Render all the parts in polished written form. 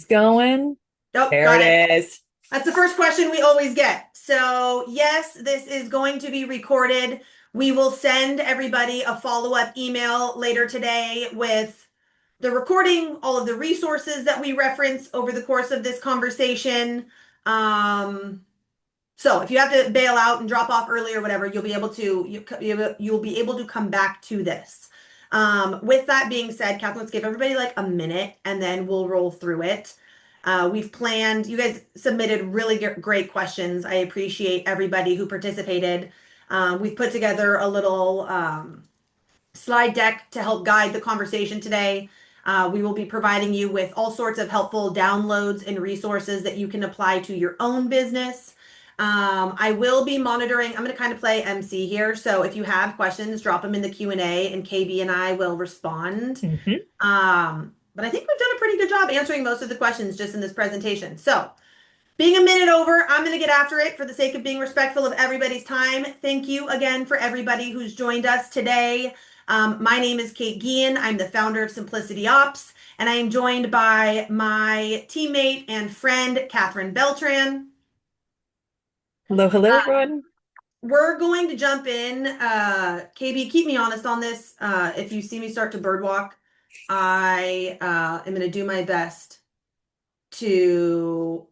Going. Oh, There got it it. is. That's the first question we always get. So, yes, this is going to be recorded. We will send everybody a follow-up email later today with the recording, all of the resources that we reference over the course of this conversation. Um, so if you have to bail out and drop off early or whatever, you'll be able to you'll be able to come back to this. With that being said, Catherine, let's give everybody like a minute and then we'll roll through it. We've planned, you guys submitted really great questions. I appreciate everybody who participated. We've put together a little slide deck to help guide the conversation today. We will be providing you with all sorts of helpful downloads and resources that you can apply to your own business. I will be monitoring. I'm going to kind of play MC here. So if you have questions, drop them in the Q&A and KB and I will respond. Mhm. But I think we've done a pretty good job answering most of the questions just in this presentation. So being a minute over, I'm going to get after it for the sake of being respectful of everybody's time. Thank you again for everybody who's joined us today. My name is Kate Guillen. I'm the founder of Simplicity Ops, and I am joined by my teammate and friend, Catherine Beltran. Hello, hello, everyone. We're going to jump in. KB, keep me honest on this. If you see me start to birdwalk, I am going to do my best to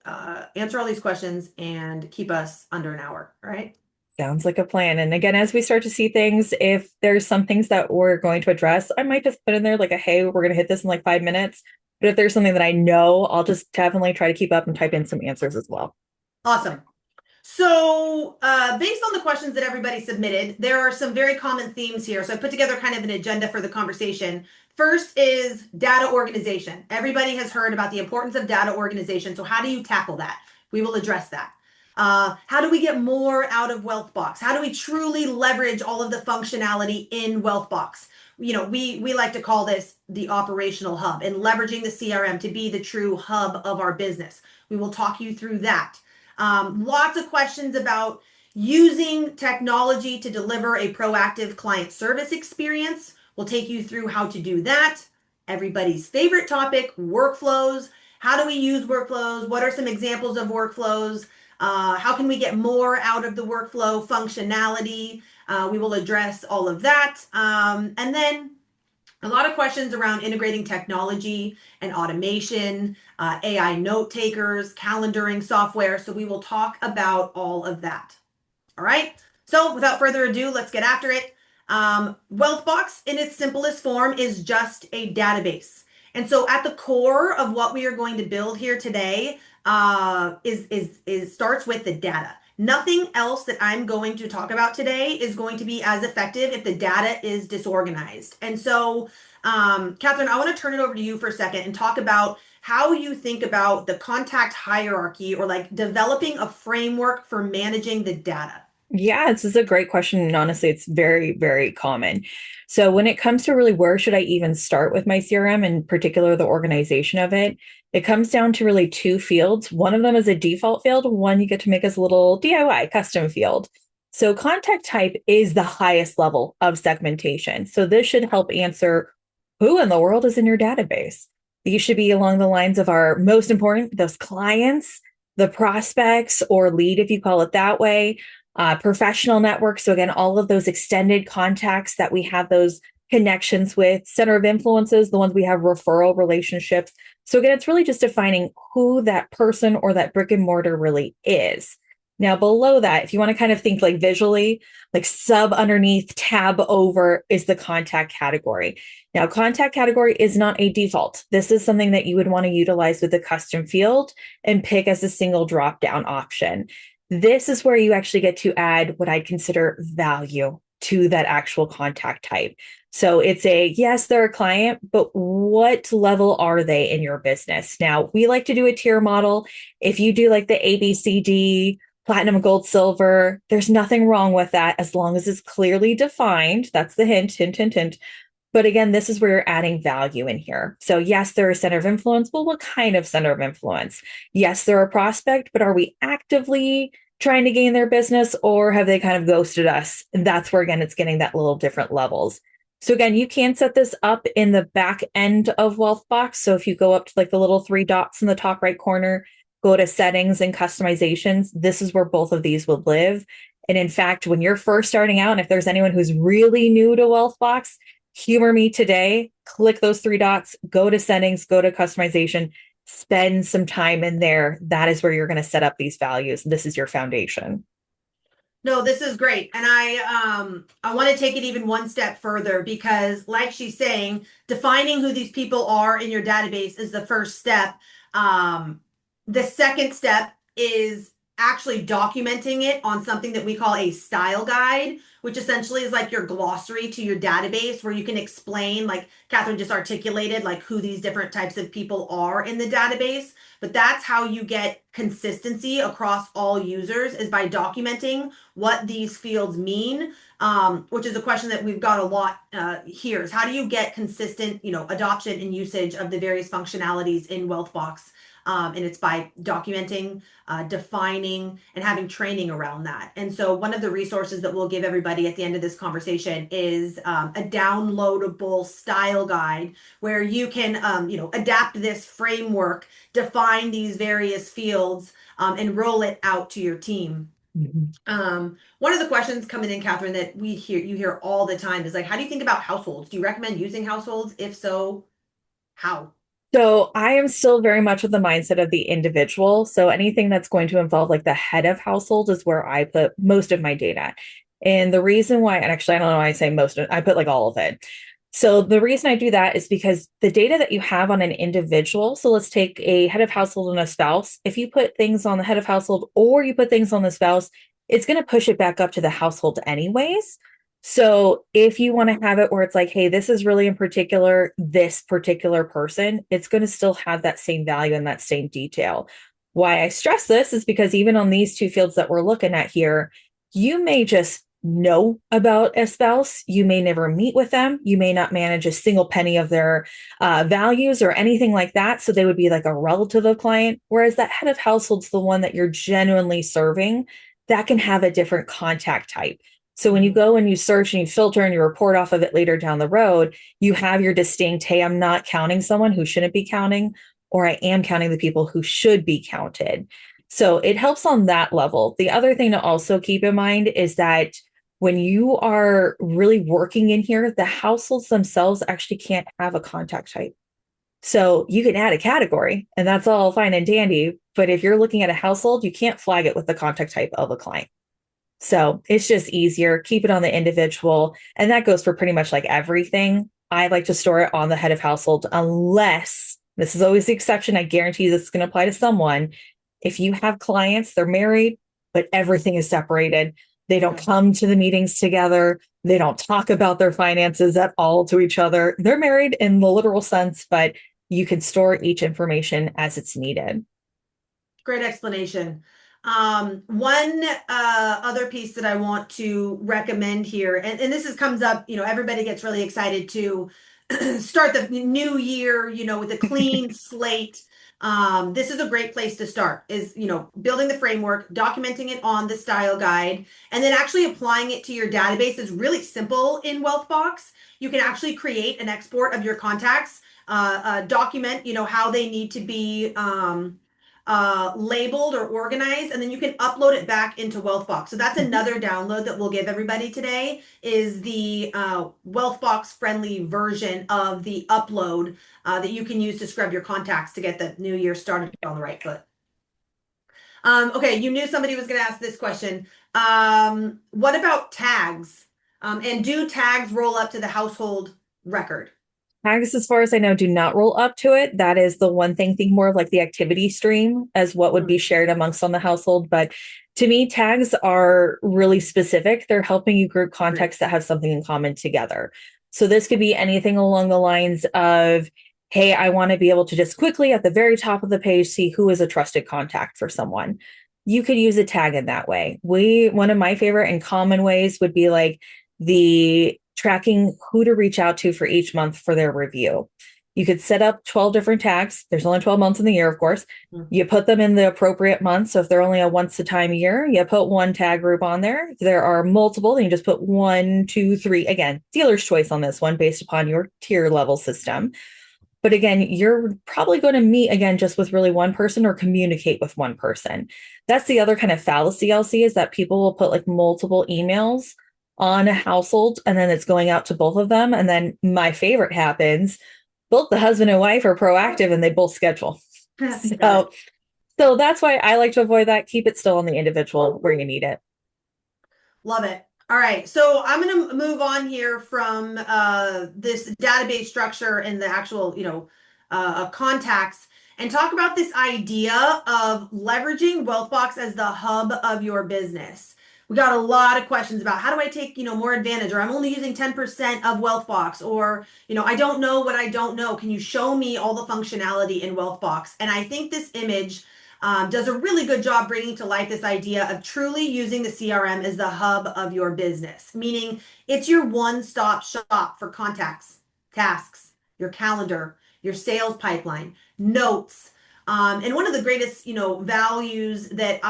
answer all these questions and keep us under an hour. All right. Sounds like a plan. And again, as we start to see things, if there's some things that we're going to address, I might just put in there like a, hey, we're going to hit this in like 5 minutes. But if there's something that I know, I'll just definitely try to keep up and type in some answers as well. Awesome. So, based on the questions that everybody submitted, there are some very common themes here. So, I put together kind of an agenda for the conversation. First is data organization. Everybody has heard about the importance of data organization. So, how do you tackle that? We will address that. How do we get more out of Wealthbox? How do we truly leverage all of the functionality in Wealthbox? You know, we like to call this the operational hub and leveraging the CRM to be the true hub of our business. We will talk you through that. Lots of questions about using technology to deliver a proactive client service experience. We'll take you through how to do that. Everybody's favorite topic, workflows. How do we use workflows? What are some examples of workflows? How can we get more out of the workflow functionality? We will address all of that. And then a lot of questions around integrating technology and automation, AI note takers, calendaring software. So we will talk about all of that. All right. So without further ado, let's get after it. Wealthbox in its simplest form is just a database. And so at the core of what we are going to build here today is starts with the data. Nothing else that I'm going to talk about today is going to be as effective if the data is disorganized. And so, Catherine, I want to turn it over to you for a second and talk about how you think about the contact hierarchy or like developing a framework for managing the data. Yeah, this is a great question. And honestly, it's very, very common. So when it comes to really where should I even start with my CRM, in particular, the organization of it, it comes down to really two fields. One of them is a default field. One you get to make as a little DIY custom field. So contact type is the highest level of segmentation. So this should help answer who in the world is in your database. These should be along the lines of our most important, those clients, the prospects or lead, if you call it that way, professional networks. So again, all of those extended contacts that we have those connections with, center of influences, the ones we have referral relationships. So again, it's really just defining who that person or that brick and mortar really is. Now, below that, if you want to kind of think like visually, like sub underneath, tab over is the contact category. Now, contact category is not a default. This is something that you would want to utilize with a custom field and pick as a single drop down option. This is where you actually get to add what I'd consider value to that actual contact type. So it's a, yes, they're a client, but what level are they in your business? Now, we like to do a tier model. If you do like the ABCD, platinum, gold, silver, there's nothing wrong with that as long as it's clearly defined. That's the hint, hint, hint, hint. But again, this is where you're adding value in here. So yes, they're a center of influence. Well, what kind of center of influence? Yes, they're a prospect, but are we actively trying to gain their business or have they kind of ghosted us? And that's where, again, it's getting that little different levels. So again, you can set this up in the back end of Wealthbox. So if you go up to like the little three dots in the top right corner, go to settings and customizations, this is where both of these would live. And in fact, when you're first starting out, and if there's anyone who's really new to Wealthbox, humor me today, click those three dots, go to settings, go to customization, spend some time in there. That is where you're going to set up these values. This is your foundation. No, this is great. And I want to take it even one step further because like she's saying, defining who these people are in your database is the first step. The second step is actually documenting it on something that we call a style guide, which essentially is like your glossary to your database where you can explain, like Catherine just articulated, like who these different types of people are in the database. But that's how you get consistency across all users is by documenting what these fields mean, which is a question that we've got a lot here is how do you get consistent, adoption and usage of the various functionalities in Wealthbox? And it's by documenting, defining, and having training around that. And so one of the resources that we'll give everybody at the end of this conversation is a downloadable style guide where you can, adapt this framework, define these various fields, and roll it out to your team. One of the questions coming in, Catherine, that you hear all the time is like, how do you think about households? Do you recommend using households? If so, how? So I am still very much with the mindset of the individual. So anything that's going to involve like the head of household is where I put most of my data. And the reason why, and actually, I don't know why I say most of it, I put like all of it. So the reason I do that is because the data that you have on an individual, so let's take a head of household and a spouse. If you put things on the head of household or you put things on the spouse, it's going to push it back up to the household anyways. So if you want to have it where it's like, hey, this is really in particular, this particular person, it's going to still have that same value and that same detail. Why I stress this is because even on these two fields that we're looking at here, you may just know about a spouse. You may never meet with them. You may not manage a single penny of their values or anything like that. So they would be like a relative of client. Whereas that head of household's the one that you're genuinely serving that can have a different contact type. So when you go and you search and you filter and you report off of it later down the road, you have your distinct, hey, I'm not counting someone who shouldn't be counting, or I am counting the people who should be counted. So it helps on that level. The other thing to also keep in mind is that when you are really working in here, the households themselves actually can't have a contact type. So you can add a category and that's all fine and dandy. But if you're looking at a household, you can't flag it with the contact type of a client. So it's just easier. Keep it on the individual. And that goes for pretty much like everything. I like to store it on the head of household, unless this is always the exception. I guarantee this is going to apply to someone. If you have clients, they're married, but everything is separated. They don't come to the meetings together. They don't talk about their finances at all to each other. They're married in the literal sense, but you can store each information as it's needed. Great explanation. One other piece that I want to recommend here, and this comes up, everybody gets really excited to start the new year, with a clean slate. This is a great place to start is, building the framework, documenting it on the style guide, and then actually applying it to your database is really simple in Wealthbox. You can actually create an export of your contacts, document, how they need to be, labeled or organized, and then you can upload it back into Wealthbox. So that's another download that we'll give everybody today is the Wealthbox friendly version of the upload that you can use to scrub your contacts to get the new year started on the right foot. Okay, you knew somebody was going to ask this question. What about tags? And do tags roll up to the household record? Tags, as far as I know, do not roll up to it. That is the one thing. Think more of like the activity stream as what would be shared amongst on the household. But to me, tags are really specific. They're helping you group contacts that have something in common together. So this could be anything along the lines of, hey, I want to be able to just quickly at the very top of the page see who is a trusted contact for someone. You could use a tag in that way. One of my favorite and common ways would be like the tracking who to reach out to for each month for their review. You could set up 12 different tags. There's only 12 months in the year, of course. Mm. You put them in the appropriate month. So if they're only a once a time year, you put one tag group on there. If there are multiple, then you just put one, two, three. Again, dealer's choice on this one based upon your tier level system. But again, you're probably going to meet again just with really one person or communicate with one person. That's the other kind of fallacy I'll see is that people will put like multiple emails on a household and then it's going out to both of them. And then my favorite happens, both the husband and wife are proactive and they both schedule. Got it. So, so that's why I like to avoid that. Keep it still on the individual where you need it. Love it. All right, so I'm going to move on here from this database structure and the actual, contacts and talk about this idea of leveraging Wealthbox as the hub of your business. We got a lot of questions about how do I take, more advantage, or I'm only using 10% of Wealthbox, or, I don't know what I don't know. Can you show me all the functionality in Wealthbox? And I think this image does a really good job bringing to life this idea of truly using the CRM as the hub of your business, meaning it's your one-stop shop for contacts, tasks, your calendar, your sales pipeline, notes. And one of the greatest, values that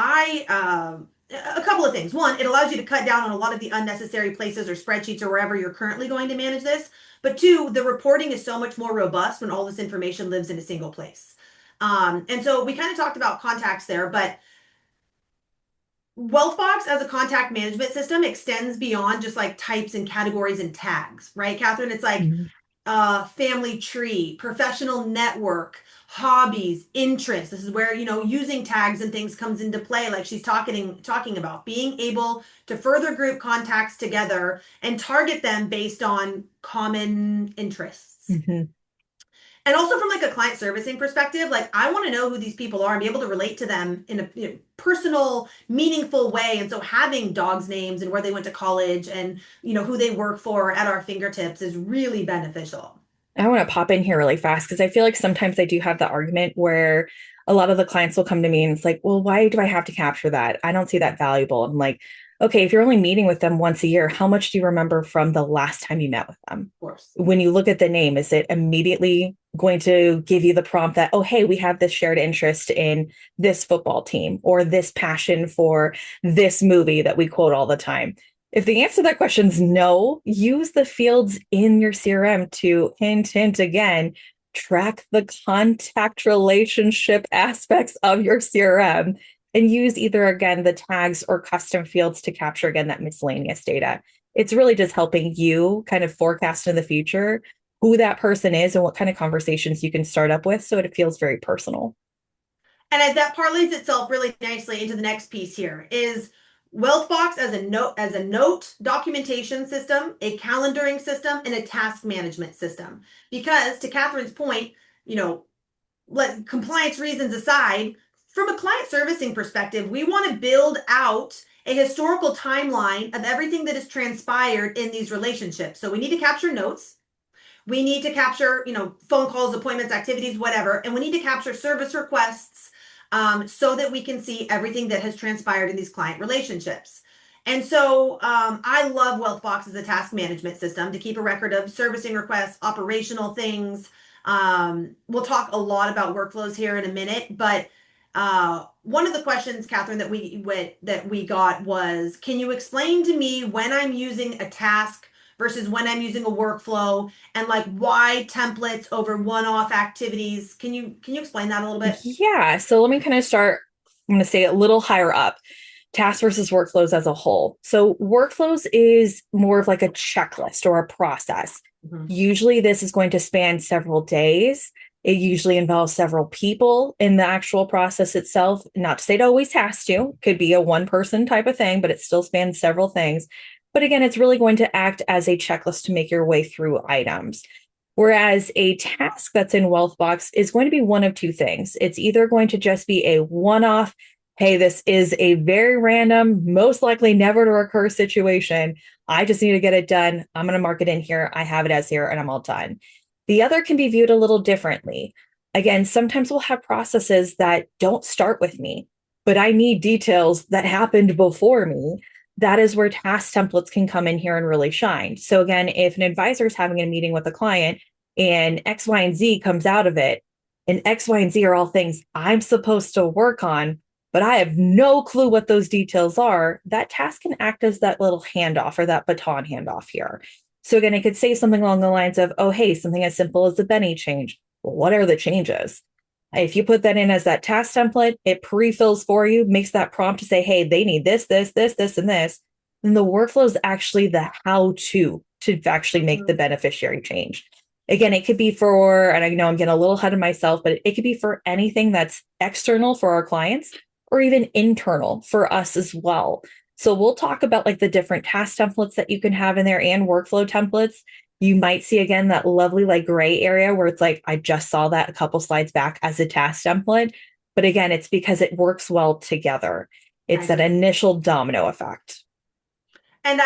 a couple of things. One, it allows you to cut down on a lot of the unnecessary places or spreadsheets or wherever you're currently going to manage this. But two, the reporting is so much more robust when all this information lives in a single place. And so we kind of talked about contacts there, but Wealthbox as a contact management system extends beyond just like types and categories and tags, right, Catherine? It's like Mhm. family tree, professional network, hobbies, interests. This is where, using tags and things comes into play, like she's talking about being able to further group contacts together and target them based on common interests. Mhm. And also from like a client servicing perspective, like I want to know who these people are and be able to relate to them in a personal, meaningful way. And so having dogs' names and where they went to college and who they work for at our fingertips is really beneficial. I want to pop in here really fast because I feel like sometimes I do have the argument where a lot of the clients will come to me and it's like, well, why do I have to capture that? I don't see that valuable. I'm like, okay, if you're only meeting with them once a year, how much do you remember from the last time you met with them? Of course. When you look at the name, is it immediately going to give you the prompt that, oh, hey, we have this shared interest in this football team or this passion for this movie that we quote all the time? If the answer to that question is no, use the fields in your CRM to hint again, track the contact relationship aspects of your CRM and use either again the tags or custom fields to capture again that miscellaneous data. It's really just helping you kind of forecast in the future who that person is and what kind of conversations you can start up with so it feels very personal. And that parlays itself really nicely into the next piece here is Wealthbox as a note documentation system, a calendaring system, and a task management system. Because to Catherine's point, you know, let compliance reasons aside, from a client servicing perspective, we want to build out a historical timeline of everything that has transpired in these relationships. So we need to capture notes. We need to capture, phone calls, appointments, activities, whatever. And we need to capture service requests so that we can see everything that has transpired in these client relationships. And so I love Wealthbox as a task management system to keep a record of servicing requests, operational things. We'll talk a lot about workflows here in a minute, but one of the questions, Catherine, that we got was, can you explain to me when I'm using a task versus when I'm using a workflow and like why templates over one-off activities? Can you explain that a little bit? Yeah. So let me kind of start, I'm going to say a little higher up tasks versus workflows as a whole. So workflows is more of like a checklist or a process. Mhm. Usually this is going to span several days. It usually involves several people in the actual process itself. Not to say it always has to, could be a one person type of thing, but it still spans several things. But again, it's really going to act as a checklist to make your way through items. Whereas a task that's in Wealthbox is going to be one of two things. It's either going to just be a one off, hey, this is a very random, most likely never to recur situation. I just need to get it done. I'm going to mark it in here. I have it as here and I'm all done. The other can be viewed a little differently. Again, sometimes we'll have processes that don't start with me, but I need details that happened before me. That is where task templates can come in here and really shine. So again, if an advisor is having a meeting with a client, and X, Y, and Z comes out of it. And X, Y, and Z are all things I'm supposed to work on, but I have no clue what those details are. That task can act as that little handoff or that baton handoff here. So again, it could say something along the lines of, oh, hey, something as simple as the Benny change. Well, what are the changes? If you put that in as that task template, it pre-fills for you, makes that prompt to say, hey, they need this, this, and this. Then the workflow is actually the how to actually make the beneficiary change. Again, it could be for, and I know I'm getting a little ahead of myself, but it could be for anything that's external for our clients or even internal for us as well. So we'll talk about like the different task templates that you can have in there and workflow templates. You might see again that lovely like gray area where it's like, I just saw that a couple slides back as a task template. But again, it's because it works well together. I It's that agree. initial domino effect. And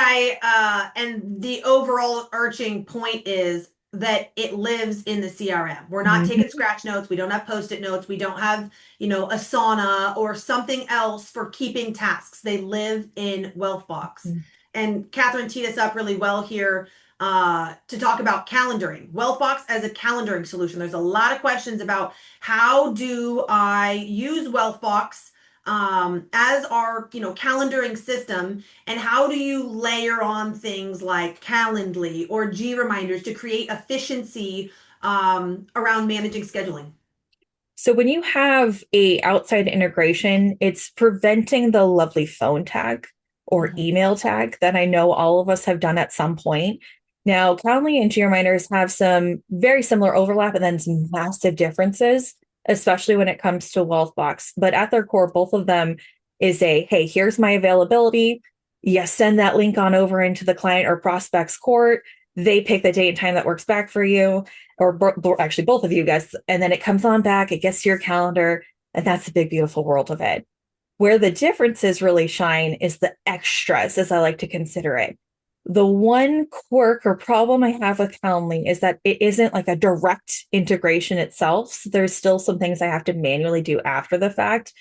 the overall arching point is that it lives in the CRM. We're not taking Mhm. scratch notes. We don't have post-it notes. We don't have, Asana or something else for keeping tasks. They live in Wealthbox. And Catherine teed us up really well here to talk about calendaring. Wealthbox as a calendaring solution. There's a lot of questions about how do I use Wealthbox as our, calendaring system, and how do you layer on things like Calendly or G reminders to create efficiency around managing scheduling? So when you have a outside integration, it's preventing the lovely phone tag or Mhm. email tag that I know all of us have done at some point. Now, Calendly and GeoMiners have some very similar overlap and then some massive differences, especially when it comes to Wealthbox. But at their core, both of them is a, hey, here's my availability. You send that link on over into the client or prospect's court. They pick the date and time that works back for you or actually both of you guys, and then it comes on back, it gets to your calendar, and that's the big, beautiful world of it. Where the differences really shine is the extras, as I like to consider it. The one quirk or problem I have with Calendly is that it isn't like a direct integration itself. So there's still some things I have to manually do after the fact.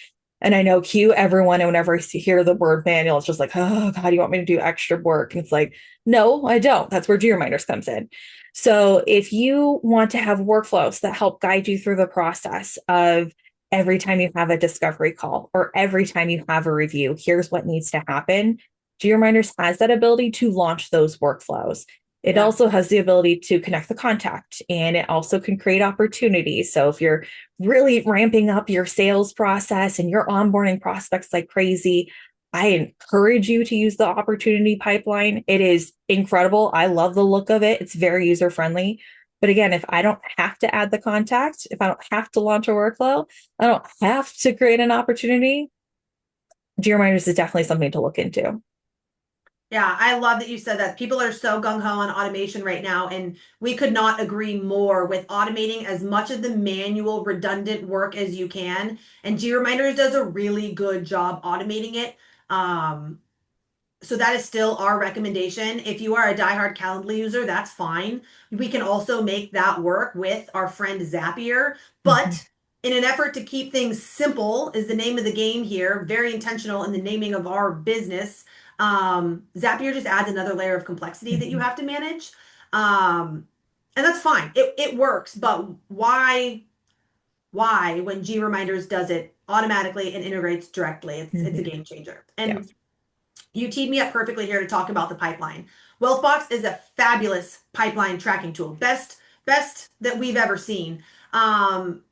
And I know cue everyone, and whenever I hear the word manual, it's just like, oh God, you want me to do extra work? And it's like, no, I don't. That's where GeoMinders comes in. So if you want to have workflows that help guide you through the process of every time you have a discovery call or every time you have a review, here's what needs to happen. GeoMinders has that ability to launch those workflows. It Yeah. also has the ability to connect the contact, and it also can create opportunities. So if you're really ramping up your sales process and you're onboarding prospects like crazy, I encourage you to use the opportunity pipeline. It is incredible. I love the look of it. It's very user friendly. But again, if I don't have to add the contact, if I don't have to launch a workflow, I don't have to create an opportunity, GeoMinders is definitely something to look into. Yeah, I love that you said that. People are so gung ho on automation right now, and we could not agree more with automating as much of the manual, redundant work as you can. And G Reminders does a really good job automating it. Um, So that is still our recommendation. If you are a diehard Calendly user, that's fine. We can also make that work with our friend Zapier. Mm-hmm. But in an effort to keep things simple, is the name of the game here, very intentional in the naming of our business. Zapier just adds another layer of complexity that you Mm-hmm. have to manage. And that's fine. It works, but why when G Reminders does it automatically and integrates directly? It's a Mm-hmm. game changer. Yeah. And you teed me up perfectly here to talk about the pipeline. Wealthbox is a fabulous pipeline tracking tool, best that we've ever seen. Um,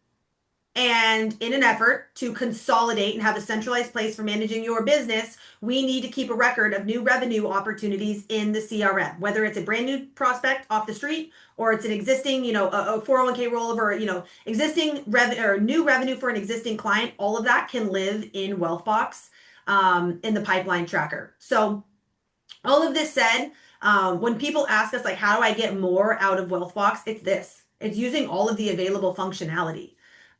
and in an effort to consolidate and have a centralized place for managing your business, we need to keep a record of new revenue opportunities in the CRM, whether it's a brand new prospect off the street or it's an existing, a 401k rollover, existing revenue or new revenue for an existing client. All of that can live in Wealthbox in the pipeline tracker. So all of this said, when people ask us like, how do I get more out of Wealthbox? It's this. It's using all of the available functionality.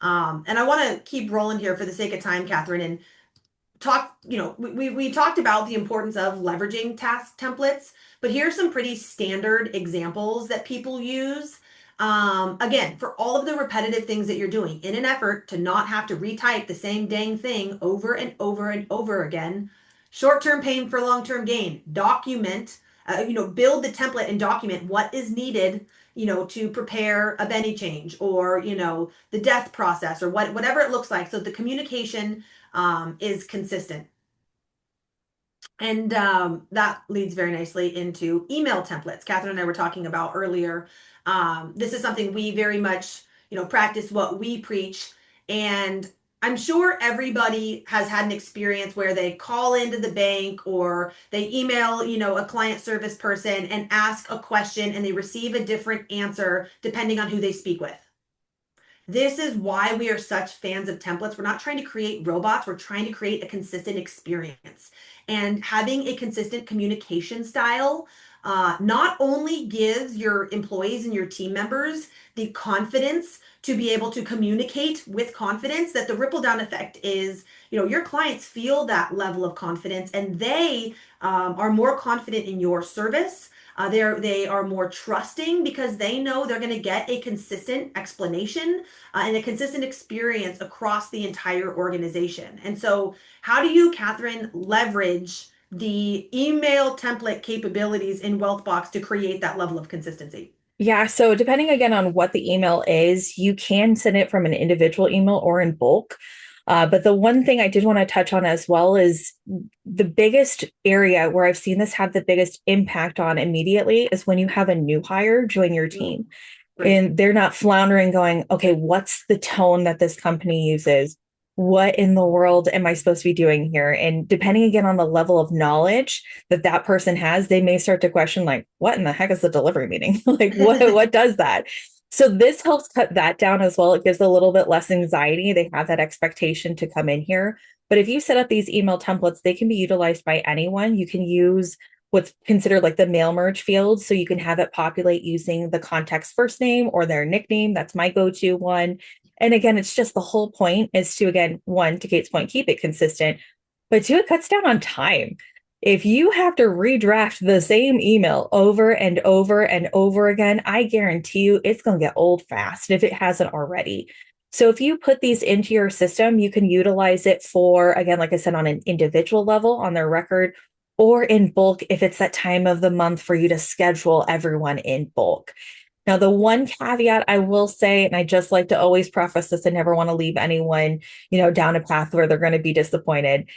And I want to keep rolling here for the sake of time, Catherine, and talk, we talked about the importance of leveraging task templates, but here's some pretty standard examples that people use. Again, for all of the repetitive things that you're doing in an effort to not have to retype the same dang thing over and over and over again. Short-term pain for long-term gain. Document build the template and document what is needed, to prepare a Benny change, or, the death process, or whatever it looks like. So the communication is consistent. And that leads very nicely into email templates. Catherine and I were talking about earlier. This is something we very much, practice what we preach. And I'm sure everybody has had an experience where they call into the bank, or they email, a client service person and ask a question, and they receive a different answer depending on who they speak with. This is why we are such fans of templates. We're not trying to create robots. We're trying to create a consistent experience. And having a consistent communication style not only gives your employees and your team members the confidence to be able to communicate with confidence, that the ripple down effect is, your clients feel that level of confidence, and they are more confident in your service. They are more trusting because they know they're going to get a consistent explanation and a consistent experience across the entire organization. And so, how do you, Catherine, leverage the email template capabilities in Wealthbox to create that level of consistency? Yeah, so depending again on what the email is, you can send it from an individual email or in bulk. But the one thing I did want to touch on as well is the biggest area where I've seen this have the biggest impact on immediately is when you have a new hire join your Mm, team. great. And they're not floundering going, okay, what's the tone that this company uses? What in the world am I supposed to be doing here? And depending again on the level of knowledge that that person has, they may start to question, like, what in the heck is the delivery meeting? Like, what does that? So this helps cut that down as well. It gives a little bit less anxiety. They have that expectation to come in here. But if you set up these email templates, they can be utilized by anyone. You can use what's considered like the mail merge field. So you can have it populate using the contact's first name or their nickname. That's my go-to one. And again, it's just the whole point is to, again, one, to Kate's point, keep it consistent, but two, it cuts down on time. If you have to redraft the same email over and over and over again, I guarantee you it's going to get old fast if it hasn't already. So if you put these into your system, you can utilize it for, again, like I said, on an individual level on their record, or in bulk if it's that time of the month for you to schedule everyone in bulk. Now, the one caveat I will say, and I just like to always preface this, I never want to leave anyone, down a path where they're going to be disappointed.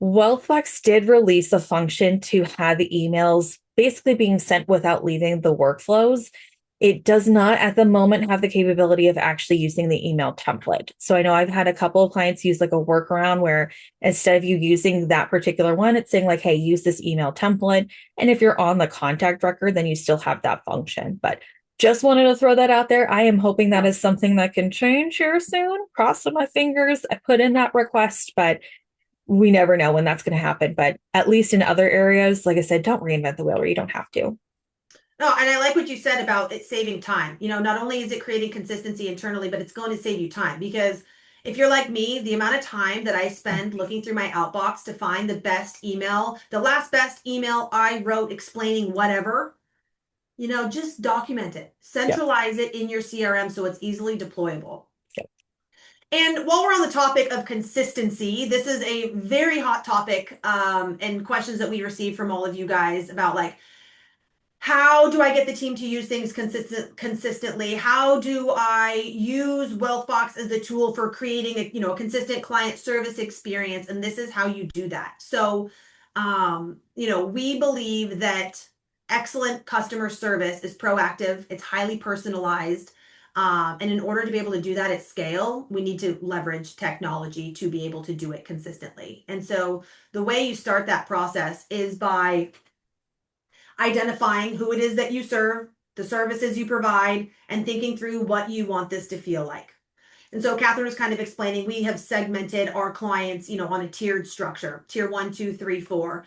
Wealthbox did release a function to have the emails basically being sent without leaving the workflows. It does not at the moment have the capability of actually using the email template. So I know I've had a couple of clients use like a workaround where instead of you using that particular one, it's saying like, hey, use this email template. And if you're on the contact record, then you still have that function. But just wanted to throw that out there. I am hoping that is something that can change here soon. Crossing my fingers. I put in that request, but we never know when that's going to happen. But at least in other areas, like I said, don't reinvent the wheel where you don't have to. No, and I like what you said about it saving time. Not only is it creating consistency internally, but it's going to save you time, because if you're like me, the amount of time that I spend looking through my outbox to find the best email, the last best email I wrote explaining whatever, just document it, Yep. centralize it in your CRM so it's easily deployable. Yep. And while we're on the topic of consistency, this is a very hot topic, and questions that we receive from all of you guys about, like, how do I get the team to use things consistently? How do I use Wealthbox as a tool for creating a consistent client service experience? And this is how you do that. So, we believe that excellent customer service is proactive, it's highly personalized. And in order to be able to do that at scale, we need to leverage technology to be able to do it consistently. And so the way you start that process is by identifying who it is that you serve, the services you provide, and thinking through what you want this to feel like. And so Catherine was kind of explaining, we have segmented our clients, on a tiered structure, tier 1, 2, 3, 4.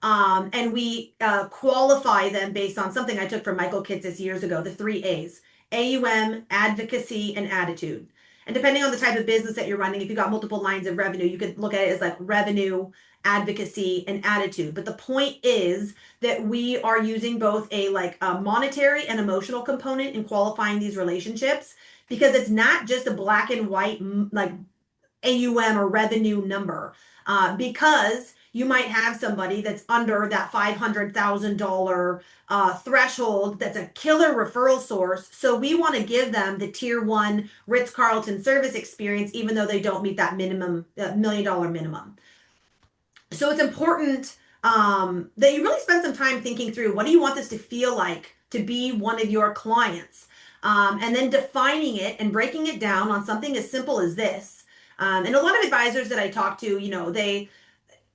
And we qualify them based on something I took from Michael Kitces years ago, the 3 A's: AUM, advocacy, and attitude. And depending on the type of business that you're running, if you've got multiple lines of revenue, you could look at it as like revenue, advocacy, and attitude. But the point is that we are using both a monetary and emotional component in qualifying these relationships, because it's not just a black and white like AUM or revenue number, because you might have somebody that's under that $500,000 threshold that's a killer referral source. So we want to give them the tier one Ritz-Carlton service experience, even though they don't meet that minimum $1 million minimum. So it's important that you really spend some time thinking through what do you want this to feel like to be one of your clients, and then defining it and breaking it down on something as simple as this. And a lot of advisors that I talk to,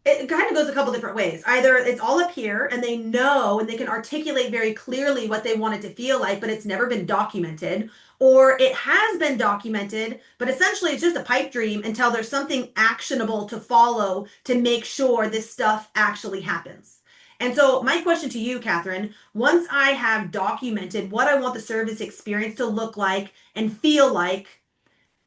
it kind of goes a couple different ways. Either it's all up here and they know and they can articulate very clearly what they want it to feel like, but it's never been documented, or it has been documented, but essentially it's just a pipe dream until there's something actionable to follow to make sure this stuff actually happens. And so, my question to you, Catherine, once I have documented what I want the service experience to look like and feel like,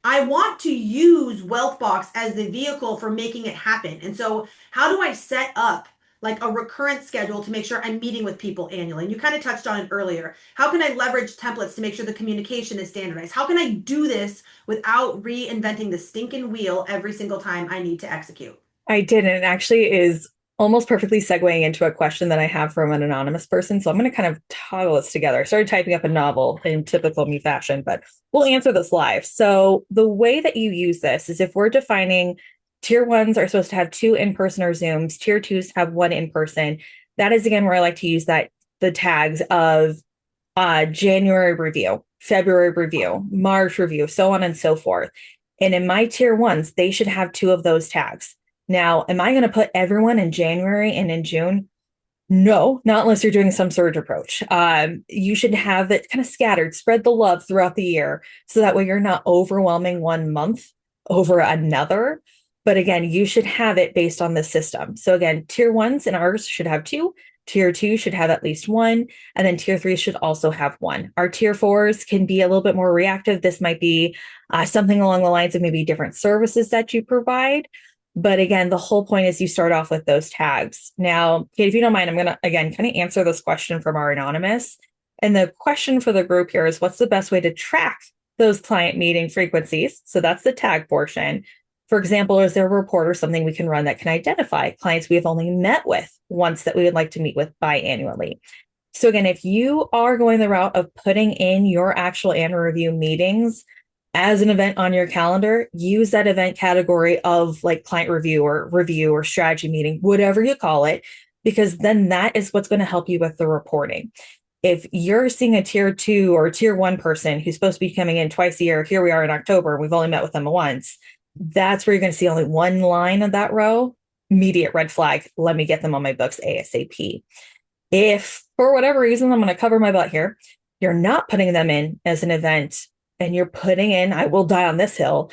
I want to use Wealthbox as the vehicle for making it happen. And so, how do I set up like a recurrent schedule to make sure I'm meeting with people annually? And you kind of touched on it earlier. How can I leverage templates to make sure the communication is standardized? How can I do this without reinventing the stinking wheel every single time I need to execute? I did, and it actually is almost perfectly segueing into a question that I have from an anonymous person. So I'm going to kind of toggle this together. I started typing up a novel in typical me fashion, but we'll answer this live. So the way that you use this is if we're defining tier ones are supposed to have two in-person or Zooms, tier twos have one in-person. That is again where I like to use that the tags of January review, February review, March review, so on and so forth. And in my tier ones, they should have two of those tags. Now, am I going to put everyone in January and in June? No, not unless you're doing some surge approach. You should have it kind of scattered, spread the love throughout the year. So that way you're not overwhelming one month over another. But again, you should have it based on the system. So again, tier ones and ours should have two. Tier two should have at least one. And then tier three should also have one. Our tier fours can be a little bit more reactive. This might be something along the lines of maybe different services that you provide. But again, the whole point is you start off with those tags. Now, Kate, if you don't mind, I'm going to, again, kind of answer this question from our anonymous. And the question for the group here is what's the best way to track those client meeting frequencies? So that's the tag portion. For example, is there a report or something we can run that can identify clients we have only met with once that we would like to meet with biannually? So again, if you are going the route of putting in your actual annual review meetings as an event on your calendar, use that event category of like client review or strategy meeting, whatever you call it, because then that is what's going to help you with the reporting. If you're seeing a tier two or tier one person who's supposed to be coming in twice a year, here we are in October, and we've only met with them once, that's where you're going to see only one line of that row, immediate red flag. Let me get them on my books ASAP. If for whatever reason, I'm going to cover my butt here, you're not putting them in as an event and you're putting in, I will die on this hill,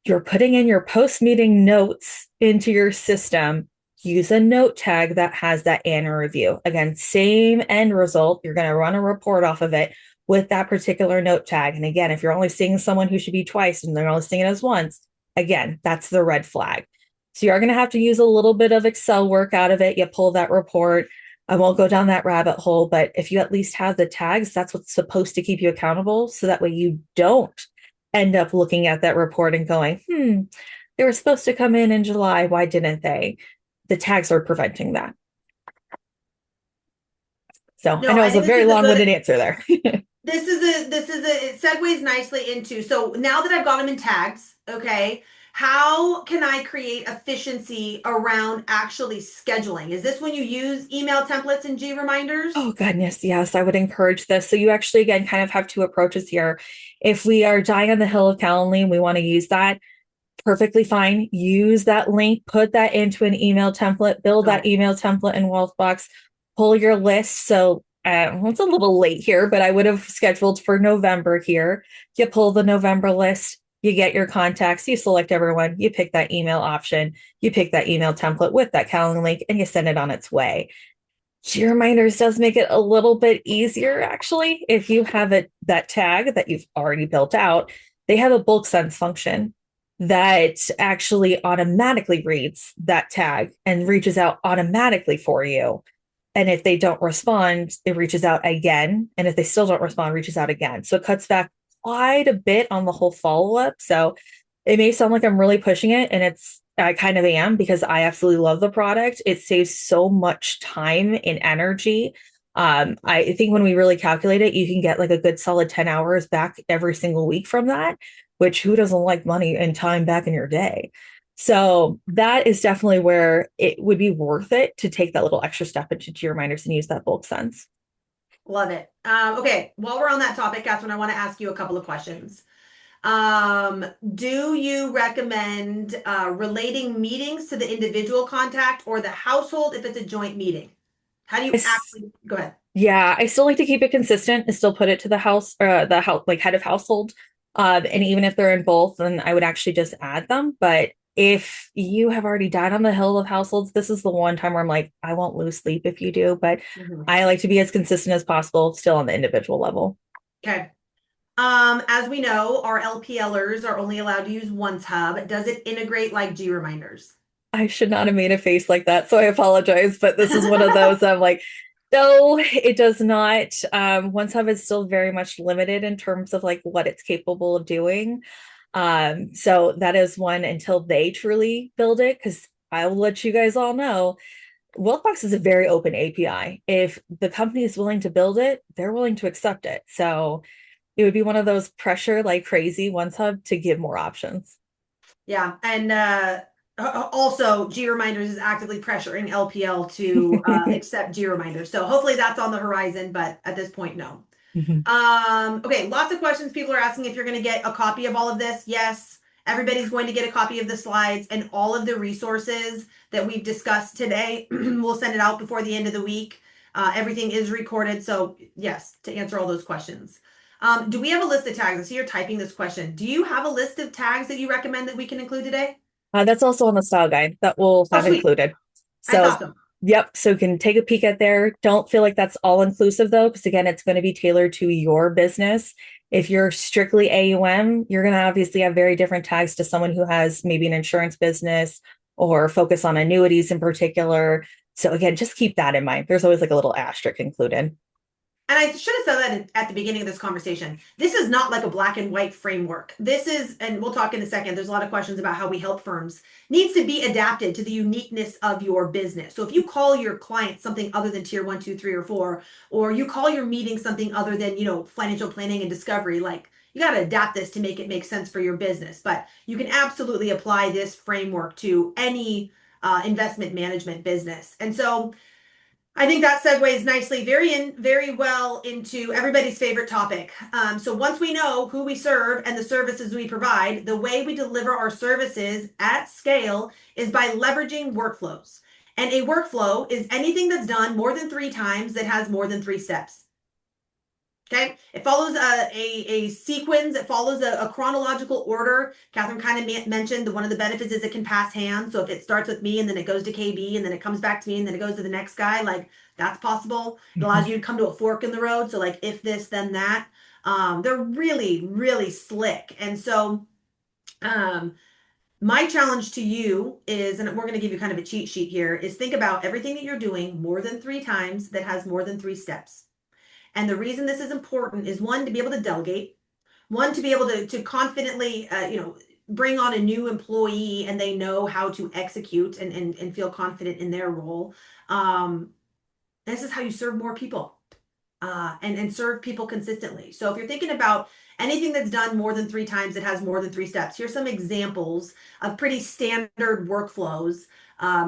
you're putting in your post-meeting notes into your system, use a note tag that has that annual review. Again, same end result. You're going to run a report off of it with that particular note tag. And again, if you're only seeing someone who should be twice and they're only seeing it as once, again, that's the red flag. So you are going to have to use a little bit of Excel work out of it. You pull that report. I won't go down that rabbit hole, but if you at least have the tags, that's what's supposed to keep you accountable. So that way you don't end up looking at that report and going, they were supposed to come in July. Why didn't they? The tags are preventing that. So No, I know I it's a think this very is a long-winded good. answer there. It segues nicely into, so now that I've got them in tags, okay, how can I create efficiency around actually scheduling? Is this when you use email templates and G reminders? Oh, goodness. Yes, I would encourage this. So you actually, again, kind of have two approaches here. If we are dying on the hill of Calendly and we want to use that, perfectly fine. Use that link, put that into an email template, build Got that it. email template in Wealthbox, pull your list. So it's a little late here, but I would have scheduled for November here. You pull the November list, you get your contacts, you select everyone, you pick that email option, you pick that email template with that calendar link, and you send it on its way. G reminders does make it a little bit easier, actually. If you have that tag that you've already built out, they have a bulk send function that actually automatically reads that tag and reaches out automatically for you. And if they don't respond, it reaches out again. And if they still don't respond, reaches out again. So it cuts back quite a bit on the whole follow-up. So it may sound like I'm really pushing it, and it's I kind of am because I absolutely love the product. It saves so much time and energy. I think when we really calculate it, you can get like a good solid 10 hours back every single week from that, which who doesn't like money and time back in your day? So that is definitely where it would be worth it to take that little extra step into G reminders and use that bulk sense. Love it. Okay, while we're on that topic, Catherine, I want to ask you a couple of questions. Do you recommend relating meetings to the individual contact or the household if it's a joint meeting? How do you It's, actually go ahead? yeah, I still like to keep it consistent and still put it to the house, the house, like head of household. And even if they're in both, then I would actually just add them. But if you have already died on the hill of households, this is the one time where I'm like, I won't lose sleep if you do. But Mhm. I like to be as consistent as possible, still on the individual level. Okay. As we know, our LPLers are only allowed to use one hub. Does it integrate like G reminders? I should not have made a face like that, so I apologize. But this is one of those I'm like, no, it does not. One Sub is still very much limited in terms of like what it's capable of doing. So that is one until they truly build it, because I will let you guys all know, Wealthbox is a very open API. If the company is willing to build it, they're willing to accept it. So it would be one of those pressure like crazy One Sub to give more options. Yeah, and also G reminders is actively pressuring LPL to accept G reminders. So hopefully that's on the horizon, but at this point, no. Mhm. Okay, lots of questions. People are asking if you're going to get a copy of all of this. Yes, everybody's going to get a copy of the slides and all of the resources that we've discussed today. We'll send it out before the end of the week. Everything is recorded. So, yes, to answer all those questions. Do we have a list of tags? I see you're typing this question. Do you have a list of tags that you recommend that we can include today? That's also on the style guide that we'll Oh, have sweet. included. I So, thought so. yep. So you can take a peek at there. Don't feel like that's all inclusive though, because again, it's going to be tailored to your business. If you're strictly AUM, you're going to obviously have very different tags to someone who has maybe an insurance business or focus on annuities in particular. So again, just keep that in mind. There's always like a little asterisk included. And I should have said that at the beginning of this conversation. This is not like a black and white framework. This is, and we'll talk in a second, there's a lot of questions about how we help firms, needs to be adapted to the uniqueness of your business. So if you call your client something other than tier one, two, three, or four, or you call your meeting something other than, financial planning and discovery, like you got to adapt this to make it make sense for your business. But you can absolutely apply this framework to any investment management business. And so I think that segues nicely, very well into everybody's favorite topic. So once we know who we serve and the services we provide, the way we deliver our services at scale is by leveraging workflows. And a workflow is anything that's done more than 3 times that has more than 3 steps. Okay, it follows a sequence. It follows a chronological order. Catherine kind of mentioned that one of the benefits is it can pass hands. So if it starts with me and then it goes to KB and then it comes back to me and then it goes to the next guy, like that's possible. It allows you to come to a fork in the road. So like if this, then that. They're really, really slick. And so um, my challenge to you is, and we're going to give you kind of a cheat sheet here, is think about everything that you're doing more than 3 times that has more than 3 steps. And the reason this is important is one, to be able to delegate, one, to be able to confidently, bring on a new employee and they know how to execute and feel confident in their role. This is how you serve more people and serve people consistently. So if you're thinking about anything that's done more than 3 times, it has more than 3 steps. Here's some examples of pretty standard workflows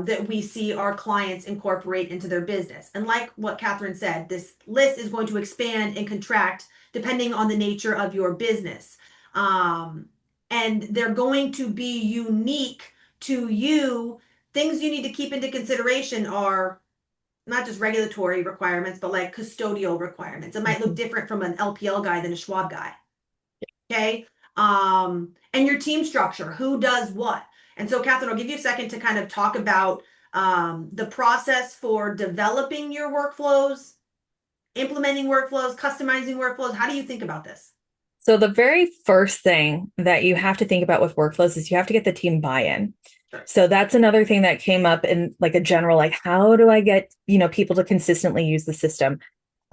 that we see our clients incorporate into their business. And like what Catherine said, this list is going to expand and contract depending on the nature of your business. And they're going to be unique to you. Things you need to keep into consideration are not just regulatory requirements, but like custodial requirements. It might look different from an LPL guy than a Schwab guy. Okay. And your team structure, who does what. And so, Catherine, I'll give you a second to kind of talk about the process for developing your workflows, implementing workflows, customizing workflows. How do you think about this? So the very first thing that you have to think about with workflows is you have to get the team buy-in. Sure. So that's another thing that came up in like a general, like, how do I get, people to consistently use the system?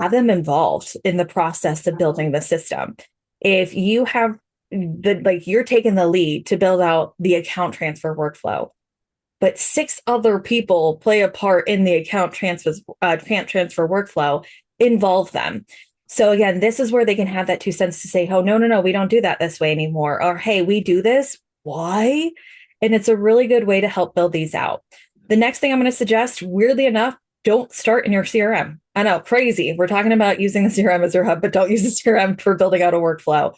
Have them involved in the process of building the system. If you have you're taking the lead to build out the account transfer workflow, but six other people play a part in the account transfer workflow, involve them. So again, this is where they can have that 2 cents to say, oh, no, no, no, we don't do that this way anymore. Or, hey, we do this. Why? And it's a really good way to help build these out. The next thing I'm going to suggest, weirdly enough, don't start in your CRM. I know, crazy. We're talking about using the CRM as your hub, but don't use the CRM for building out a workflow.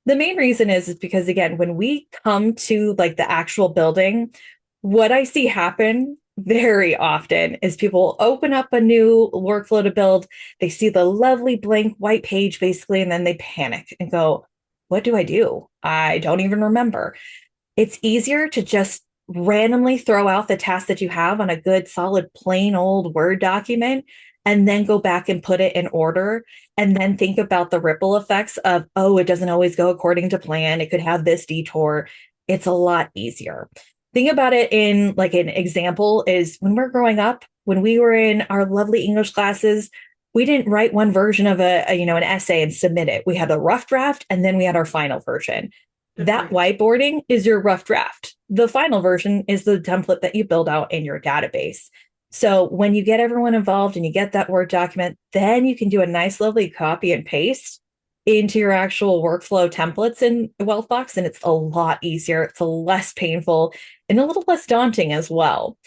The main reason is because, again, when we come to like the actual building, what I see happen very often is people open up a new workflow to build. They see the lovely blank white page, basically, and then they panic and go, what do I do? I don't even remember. It's easier to just randomly throw out the task that you have on a good, solid, plain old Word document and then go back and put it in order. And then think about the ripple effects of, oh, it doesn't always go according to plan. It could have this detour. It's a lot easier. Think about it in like an example is when we're growing up, when we were in our lovely English classes, we didn't write one version of an essay and submit it. We had a rough draft and then we had our final version. Good That point. whiteboarding is your rough draft. The final version is the template that you build out in your database. So when you get everyone involved and you get that Word document, then you can do a nice, lovely copy and paste into your actual workflow templates in Wealthbox. And it's a lot easier. It's a less painful and a little less daunting as well.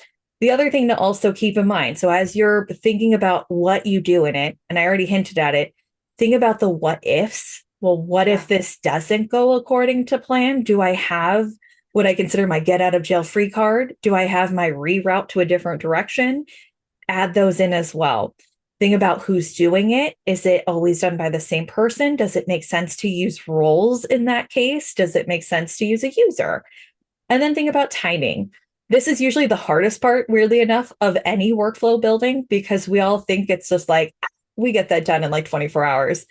The other thing to also keep in mind, so as you're thinking about what you do in it, and I already hinted at it, think about the what ifs. Well, what Yeah. if this doesn't go according to plan? Do I have what I consider my get out of jail free card? Do I have my reroute to a different direction? Add those in as well. Think about who's doing it. Is it always done by the same person? Does it make sense to use roles in that case? Does it make sense to use a user? And then think about timing. This is usually the hardest part, weirdly enough, of any workflow building because we all think it's just like, we get that done in like 24 hours.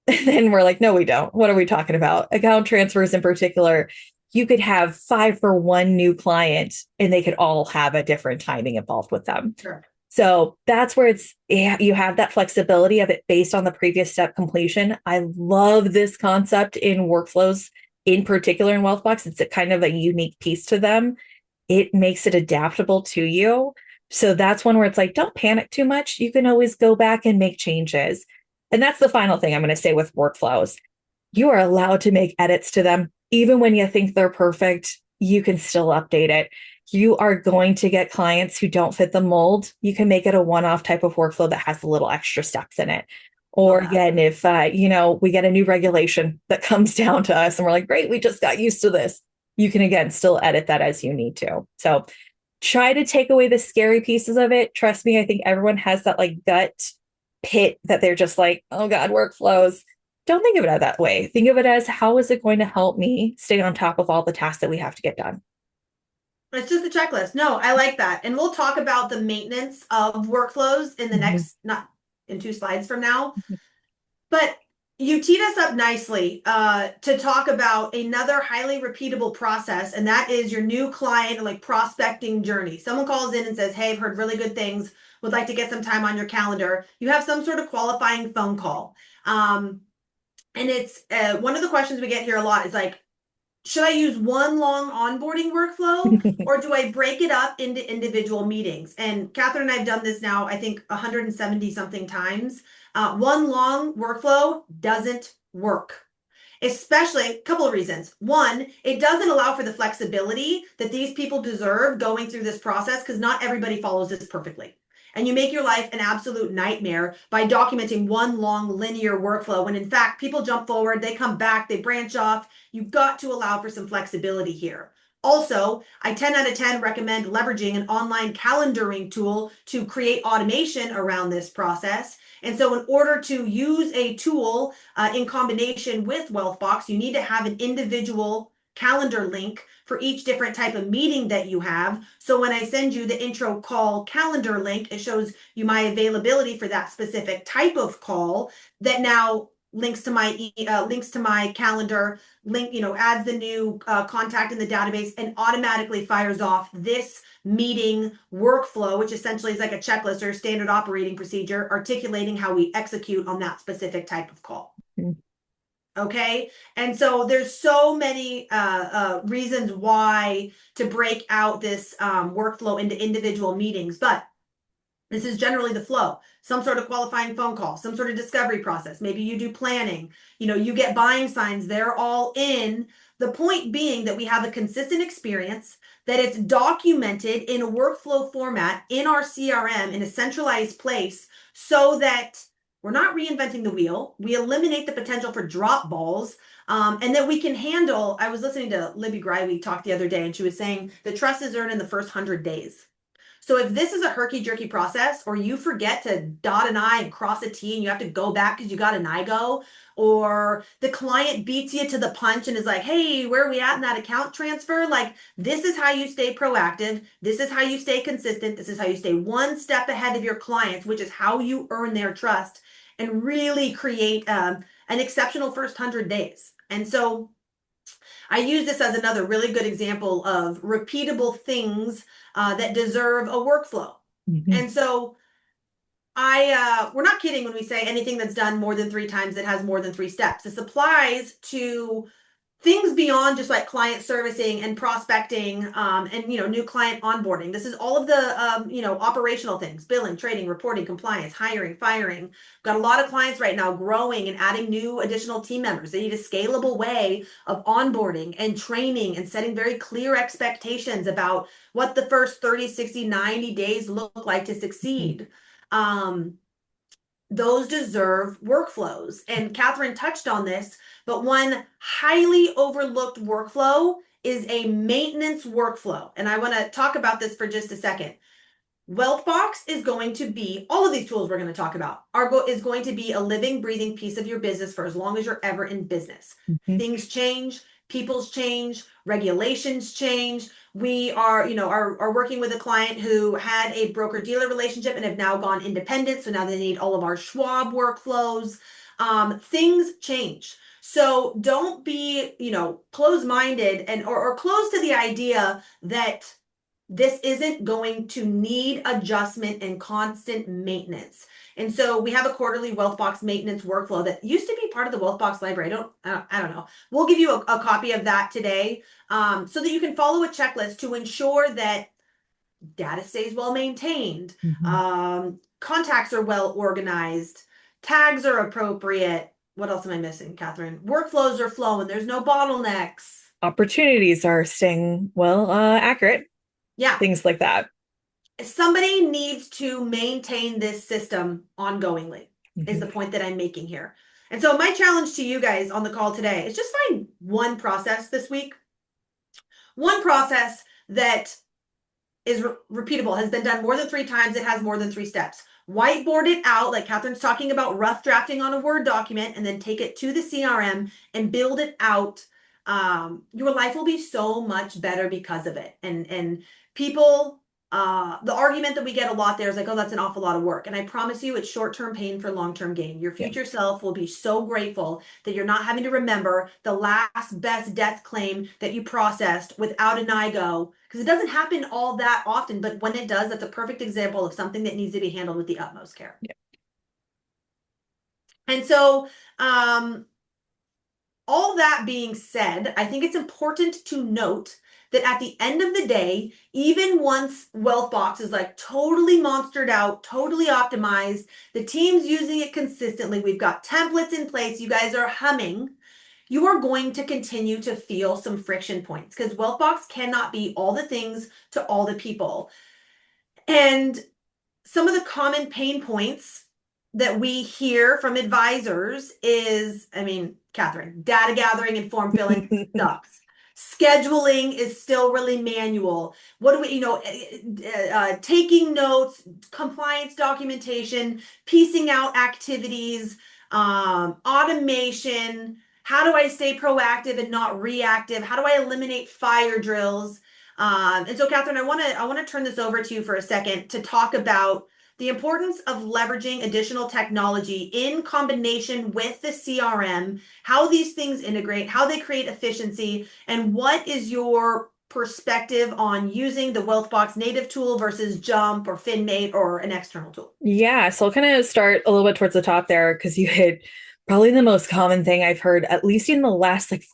And we're like, no, we don't. What are we talking about? Account transfers in particular, you could have 5 for 1 new client and they could all have a different timing involved with them. Sure. So that's where you have that flexibility of it based on the previous step completion. I love this concept in workflows, in particular in Wealthbox. It's a kind of a unique piece to them. It makes it adaptable to you. So that's one where it's like, don't panic too much. You can always go back and make changes. And that's the final thing I'm going to say with workflows. You are allowed to make edits to them. Even when you think they're perfect, you can still update it. You are going to get clients who don't fit the mold. You can make it a one-off type of workflow that has a little extra steps in it. Or again, if we get a new regulation that comes down to us and we're like, great, we just got used to this. You can again still edit that as you need to. So try to take away the scary pieces of it. Trust me, I think everyone has that like gut pit that they're just like, oh God, workflows. Don't think of it that way. Think of it as how is it going to help me stay on top of all the tasks that we have to get done? It's just a checklist. No, I like that. And we'll talk about the maintenance of workflows in the Mhm. next, not in 2 slides from now. But you teed us up nicely to talk about another highly repeatable process, and that is your new client like prospecting journey. Someone calls in and says, hey, I've heard really good things, would like to get some time on your calendar. You have some sort of qualifying phone call. And it's one of the questions we get here a lot is like, should I use one long onboarding workflow or do I break it up into individual meetings? And Catherine and I have done this now, I think 170 something times. One long workflow doesn't work. Especially a couple of reasons. One, it doesn't allow for the flexibility that these people deserve going through this process because not everybody follows this perfectly. And you make your life an absolute nightmare by documenting one long linear workflow when in fact people jump forward, they come back, they branch off. You've got to allow for some flexibility here. Also, I 10 out of 10 recommend leveraging an online calendaring tool to create automation around this process. And so in order to use a tool in combination with Wealthbox, you need to have an individual calendar link for each different type of meeting that you have. So when I send you the intro call calendar link, it shows you my availability for that specific type of call that now links to my calendar link, adds the new contact in the database and automatically fires off this meeting workflow, which essentially is like a checklist or a standard operating procedure articulating how we execute on that specific type of call. Okay. And so there's so many reasons why to break out this workflow into individual meetings, but this is generally the flow. Some sort of qualifying phone call, some sort of discovery process. Maybe you do planning, you get buying signs, they're all in. The point being that we have a consistent experience, that it's documented in a workflow format in our CRM in a centralized place so that we're not reinventing the wheel. We eliminate the potential for drop balls. And that we can handle. I was listening to Libby Greiwe talk the other day, and she was saying the trust is earned in the first 100 days. So if this is a herky-jerky process, or you forget to dot an I and cross a T and you have to go back because you got an IGO, or the client beats you to the punch and is like, hey, where are we at in that account transfer? Like, this is how you stay proactive. This is how you stay consistent. This is how you stay one step ahead of your clients, which is how you earn their trust and really create an exceptional first 100 days. And so I use this as another really good example of repeatable things that deserve a workflow. Mhm. And so we're not kidding when we say anything that's done more than 3 times that has more than 3 steps. This applies to things beyond just like client servicing and prospecting, and new client onboarding. This is all of the operational things: billing, trading, reporting, compliance, hiring, firing. Got a lot of clients right now growing and adding new additional team members. They need a scalable way of onboarding and training and setting very clear expectations about what the first 30, 60, 90 days look like to succeed. um, those deserve workflows. And Catherine touched on this, but one highly overlooked workflow is a maintenance workflow. And I want to talk about this for just a second. Wealthbox is going to be, all of these tools we're going to talk about is going to be a living, breathing piece of your business for as long as you're ever in business. Mhm. Things change, people's change, regulations change. We are working with a client who had a broker dealer relationship and have now gone independent. So now they need all of our Schwab workflows. Things change. So don't be, closed-minded or close to the idea that this isn't going to need adjustment and constant maintenance. And so we have a quarterly Wealthbox maintenance workflow that used to be part of the Wealthbox library. I don't know. We'll give you a copy of that today, so that you can follow a checklist to ensure that data stays well maintained, Mhm. contacts are well organized, tags are appropriate. What else am I missing, Catherine? Workflows are flowing. There's no bottlenecks. Opportunities are staying well accurate, Yeah. things like that. Somebody needs to maintain this system ongoingly, is Mhm. the point that I'm making here. And so my challenge to you guys on the call today is just find one process this week, one process that is repeatable, has been done more than 3 times, it has more than 3 steps. Whiteboard it out, like Catherine's talking about rough drafting on a Word document, and then take it to the CRM and build it out. Your life will be so much better because of it. And people, the argument that we get a lot there is like, oh, that's an awful lot of work. And I promise you, it's short-term pain for long-term gain. Your Yeah. future self will be so grateful that you're not having to remember the last best death claim that you processed without an IGO, because it doesn't happen all that often, but when it does, that's a perfect example of something that needs to be handled with the utmost care. Yeah. And so, all that being said, I think it's important to note that at the end of the day, even once Wealthbox is like totally monstered out, totally optimized, the team's using it consistently, we've got templates in place, you guys are humming, you are going to continue to feel some friction points because Wealthbox cannot be all the things to all the people. And some of the common pain points that we hear from advisors is, I mean, Catherine, data gathering and form filling sucks. Scheduling is still really manual. What do we, taking notes, compliance documentation, piecing out activities, automation. How do I stay proactive and not reactive? How do I eliminate fire drills? And so, Catherine, I want to turn this over to you for a second to talk about the importance of leveraging additional technology in combination with the CRM, how these things integrate, how they create efficiency, and what is your perspective on using the Wealthbox native tool versus Jump or FinMate or an external tool? Yeah, so I'll kind of start a little bit towards the top there because you had Probably the most common thing I've heard, at least in the last like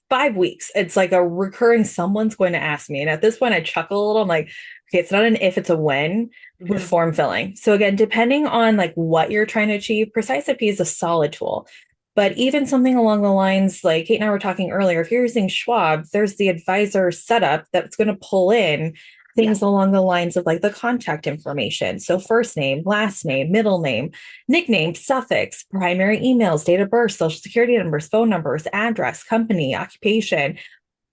5 weeks. It's like a recurring someone's going to ask me. And at this point, I chuckle a little. I'm like, okay, it's not an if, it's a when with Mhm. form filling. So again, depending on like what you're trying to achieve, Precise IP is a solid tool. But even something along the lines like Kate and I were talking earlier, if you're using Schwab, there's the advisor setup that's going to pull in Yeah. things along the lines of like the contact information. So first name, last name, middle name, nickname, suffix, primary emails, date of birth, social security numbers, phone numbers, address, company, occupation.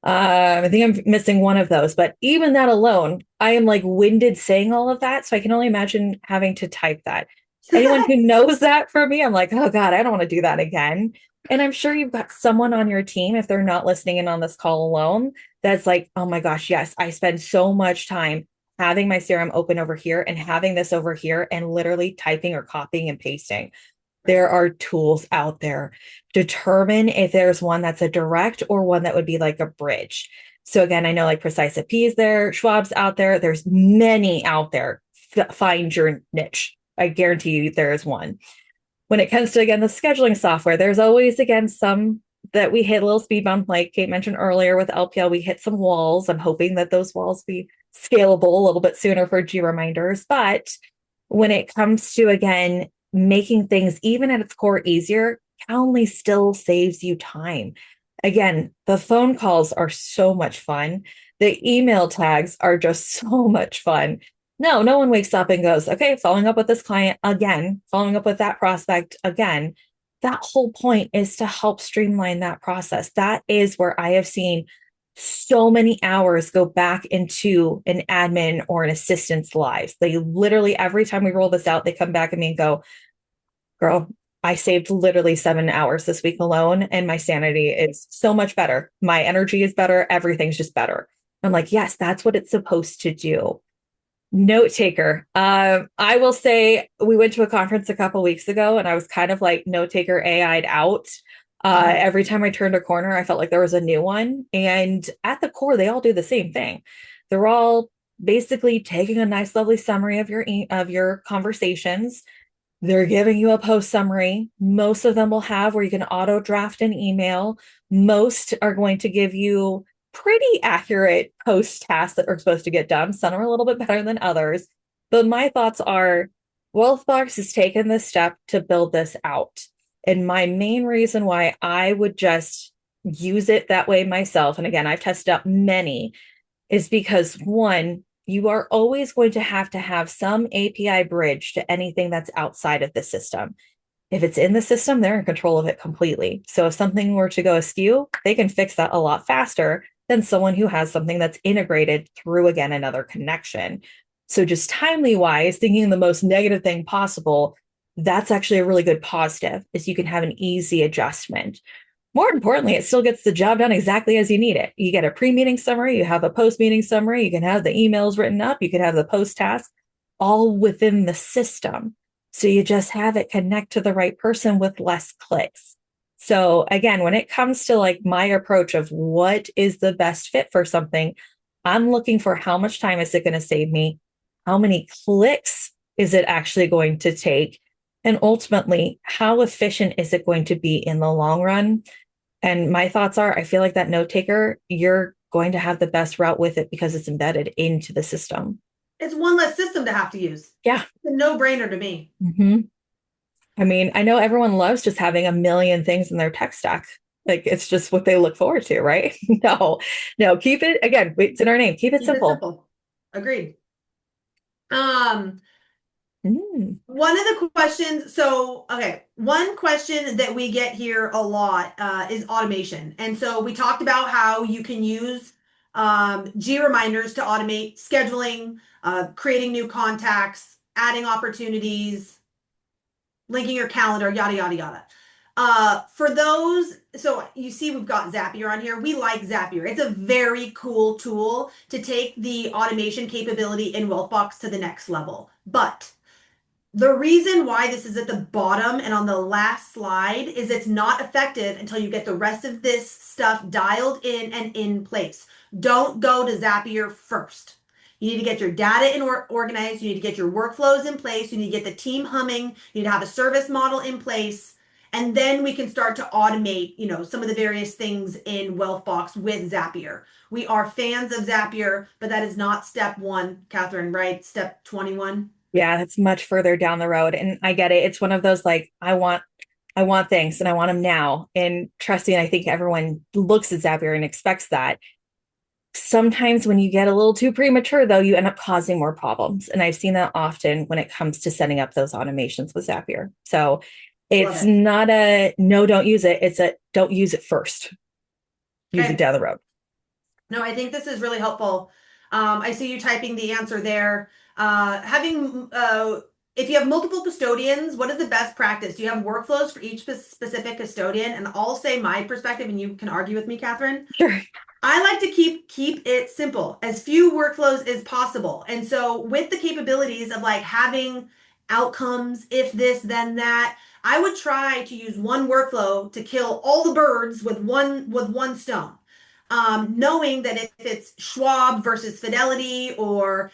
I think I'm missing one of those, but even that alone, I am like winded saying all of that. So I can only imagine having to type that. Anyone who knows that for me, I'm like, oh God, I don't want to do that again. And I'm sure you've got someone on your team, if they're not listening in on this call alone, that's like, oh my gosh, yes, I spend so much time having my CRM open over here and having this over here and literally typing or copying and pasting. Right. There are tools out there. Determine if there's one that's a direct or one that would be like a bridge. So again, I know like Precise IP is there, Schwab's out there. There's many out there. Find your niche. I guarantee you there is one. When it comes to again the scheduling software, there's always again some that we hit a little speed bump, like Kate mentioned earlier with LPL. We hit some walls. I'm hoping that those walls be scalable a little bit sooner for G reminders. But when it comes to again making things even at its core easier, Calendly still saves you time. Again, the phone calls are so much fun. The email tags are just so much fun. No, no one wakes up and goes, okay, following up with this client again, following up with that prospect again. That whole point is to help streamline that process. That is where I have seen so many hours go back into an admin or an assistant's lives. They literally, every time we roll this out, they come back at me and go, girl, I saved literally 7 hours this week alone, and my sanity is so much better. My energy is better. Everything's just better. I'm like, yes, that's what it's supposed to do. Note taker. I will say we went to a conference a couple weeks ago and I was kind of like note taker AI'd out. Mhm. Every time I turned a corner, I felt like there was a new one. And at the core, they all do the same thing. They're all basically taking a nice, lovely summary of your conversations. They're giving you a post summary. Most of them will have where you can auto draft an email. Most are going to give you pretty accurate post tasks that are supposed to get done. Some are a little bit better than others. But my thoughts are Wealthbox has taken this step to build this out. And my main reason why I would just use it that way myself, and again, I've tested out many, is because one, you are always going to have some API bridge to anything that's outside of the system. If it's in the system, they're in control of it completely. So if something were to go askew, they can fix that a lot faster than someone who has something that's integrated through, again, another connection. So just timely wise, thinking the most negative thing possible, that's actually a really good positive, is you can have an easy adjustment. More importantly, it still gets the job done exactly as you need it. You get a pre-meeting summary, you have a post-meeting summary, you can have the emails written up, you can have the post task, all within the system. So you just have it connect to the right person with less clicks. So again, when it comes to like my approach of what is the best fit for something, I'm looking for how much time is it going to save me? How many clicks is it actually going to take? And ultimately, how efficient is it going to be in the long run? And my thoughts are I feel like that note taker, you're going to have the best route with it because it's embedded into the system. It's one less system to have to use. Yeah. It's a no-brainer to me. Mm-hmm. I mean, I know everyone loves just having a million things in their tech stack. Like it's just what they look forward to, right? No, no, keep it again. It's in our name. Keep it Keep it simple. simple. Agreed. Um, Mm. One of the questions, so okay, one question that we get here a lot is automation. And so we talked about how you can use G reminders to automate scheduling, creating new contacts, adding opportunities, linking your calendar, yada, yada, yada. For those, so you see we've got Zapier on here. We like Zapier. It's a very cool tool to take the automation capability in Wealthbox to the next level. But the reason why this is at the bottom and on the last slide is it's not effective until you get the rest of this stuff dialed in and in place. Don't go to Zapier first. You need to get your data in organized. You need to get your workflows in place. You need to get the team humming. You need to have a service model in place. And then we can start to automate, some of the various things in Wealthbox with Zapier. We are fans of Zapier, but that is not step one, Catherine, right? Step 21. Yeah, that's much further down the road. And I get it. It's one of those like, I want things and I want them now. And trust me, I think everyone looks at Zapier and expects that. Sometimes when you get a little too premature, though, you end up causing more problems. And I've seen that often when it comes to setting up those automations with Zapier. So Love it's it. not a no, don't use it. It's a don't use it first. Use it Okay. down the road. No, I think this is really helpful. I see you typing the answer there. If you have multiple custodians, what is the best practice? Do you have workflows for each specific custodian? And I'll say my perspective, and you can argue with me, Catherine. Sure. I like to keep it simple, as few workflows as possible. And so with the capabilities of like having outcomes, if this, then that, I would try to use one workflow to kill all the birds with one stone. Knowing that if it's Schwab versus Fidelity, or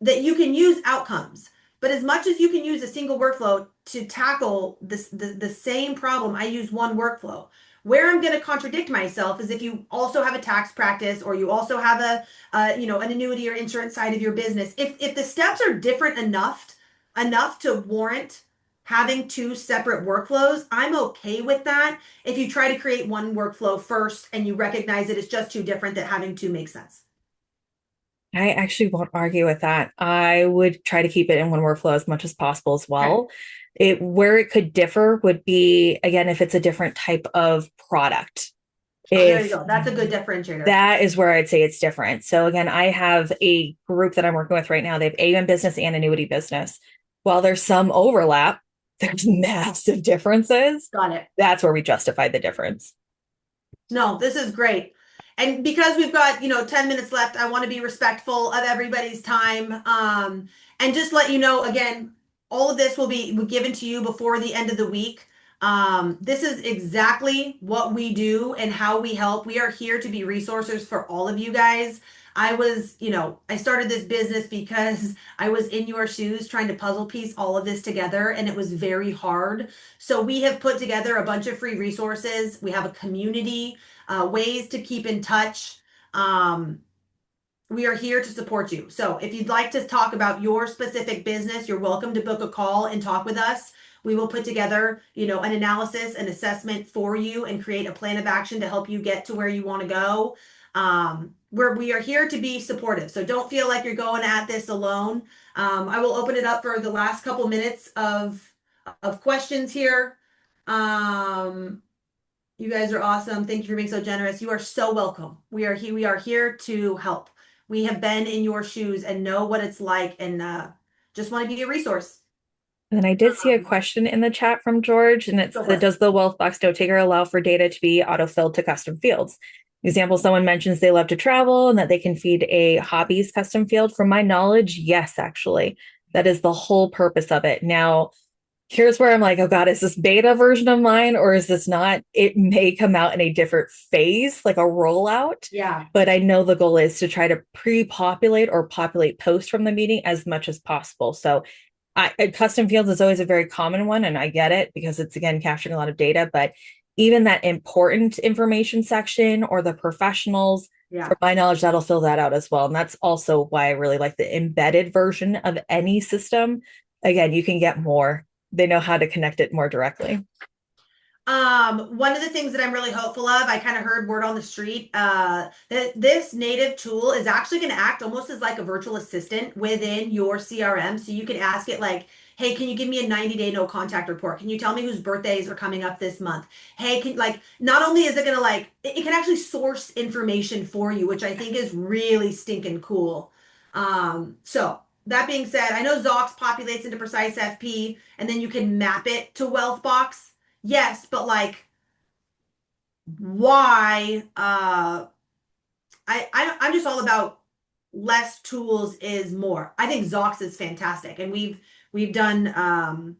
that you can use outcomes. But as much as you can use a single workflow to tackle the same problem, I use one workflow. Where I'm going to contradict myself is if you also have a tax practice, or you also have an annuity or insurance side of your business. If the steps are different enough to warrant having two separate workflows, I'm okay with that. If you try to create one workflow first and you recognize that it's just too different, that having two makes sense. I actually won't argue with that. I would try to keep it in one workflow as much as possible as Okay. well. It where it could differ would be again if it's a different type of product. Oh, there you If go. That's a good differentiator. that is where I'd say it's different. So again, I have a group that I'm working with right now. They have AUM business and annuity business. While there's some overlap, there's massive differences. Got it. That's where we justify the difference. No, this is great. And because we've got, 10 minutes left, I want to be respectful of everybody's time. And just let you know again, all of this will be given to you before the end of the week. This is exactly what we do and how we help. We are here to be resources for all of you guys. I started this business because I was in your shoes trying to puzzle piece all of this together, and it was very hard. So we have put together a bunch of free resources. We have a community, ways to keep in touch. Um, we are here to support you. So if you'd like to talk about your specific business, you're welcome to book a call and talk with us. We will put together, an analysis and assessment for you and create a plan of action to help you get to where you want to go. We are here to be supportive. So don't feel like you're going at this alone. I will open it up for the last couple minutes of questions here. You guys are awesome. Thank you for being so generous. You are so welcome. We are here to help. We have been in your shoes and know what it's like, and just want to be a resource. And then I did see a question in the chat from George, and Go for it. does the Wealthbox note taker allow for data to be autofilled to custom fields? Example, someone mentions they love to travel and that they can feed a hobbies custom field. From my knowledge, yes, actually. That is the whole purpose of it. Now, here's where I'm like, oh God, is this beta version of mine or is this not? It may come out in a different phase, like a rollout. Yeah. But I know the goal is to try to pre-populate or populate posts from the meeting as much as possible. So custom fields is always a very common one, and I get it because it's again capturing a lot of data. But even that important information section or the professionals, Yeah. from my knowledge, that'll fill that out as well. And that's also why I really like the embedded version of any system. Again, you can get more. They know how to connect it more directly. One of the things that I'm really hopeful of, I kind of heard word on the street, that this native tool is actually going to act almost as like a virtual assistant within your CRM. So you can ask it like, hey, can you give me a 90-day no contact report? Can you tell me whose birthdays are coming up this month? Hey, not only is it going to it can actually source information for you, which I think is really stinking cool. So that being said, I know Zox populates into Precise FP and then you can map it to Wealthbox. Yes, but why? I'm just all about less tools is more. I think Zox is fantastic, and we've done